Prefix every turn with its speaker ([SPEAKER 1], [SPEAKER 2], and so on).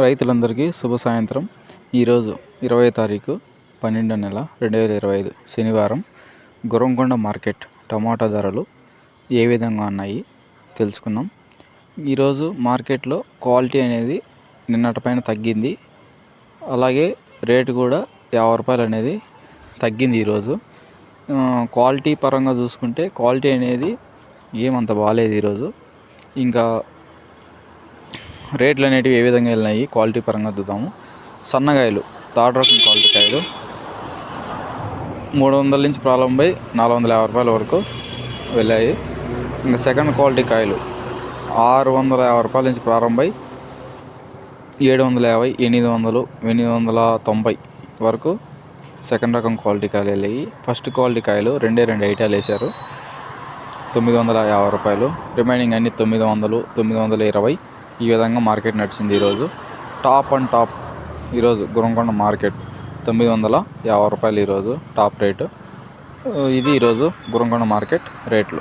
[SPEAKER 1] రైతులందరికీ శుభ సాయంత్రం. ఈరోజు 20వ తారీఖు 12వ నెల 2025 శనివారం. గుర్రంకొండ మార్కెట్ టమాటా ధరలు ఏ విధంగా ఉన్నాయి తెలుసుకుందాం. ఈరోజు మార్కెట్లో క్వాలిటీ అనేది నిన్నటిపైన తగ్గింది, అలాగే రేటు కూడా 50 రూపాయలు అనేది తగ్గింది. ఈరోజు క్వాలిటీ పరంగా చూసుకుంటే క్వాలిటీ అనేది ఏమంత బాగాలేదు ఈరోజు. ఇంకా రేట్లు అనేటివి ఏ విధంగా వెళ్ళినాయి క్వాలిటీ పరంగా చూద్దాము. సన్నగాయలు థర్డ్ రకం క్వాలిటీ కాయలు 300 నుంచి ప్రారంభమై 450 రూపాయల వరకు వెళ్ళాయి. ఇంకా సెకండ్ క్వాలిటీ కాయలు 650 రూపాయల నుంచి ప్రారంభమై 750, 800, 890 వరకు సెకండ్ రకం క్వాలిటీ కాయలు వెళ్ళాయి. ఫస్ట్ క్వాలిటీ కాయలు రెండు ఐటాలు వేశారు, 950 రూపాయలు. రిమైనింగ్ అన్ని 900, 920 ఈ విధంగా మార్కెట్ నడిచింది ఈరోజు. టాప్ అండ్ టాప్ ఈరోజు గుర్రంకొండ మార్కెట్ 950 రూపాయలు ఈరోజు టాప్ రేటు. ఇది ఈరోజు గుర్రంకొండ మార్కెట్ రేట్లు.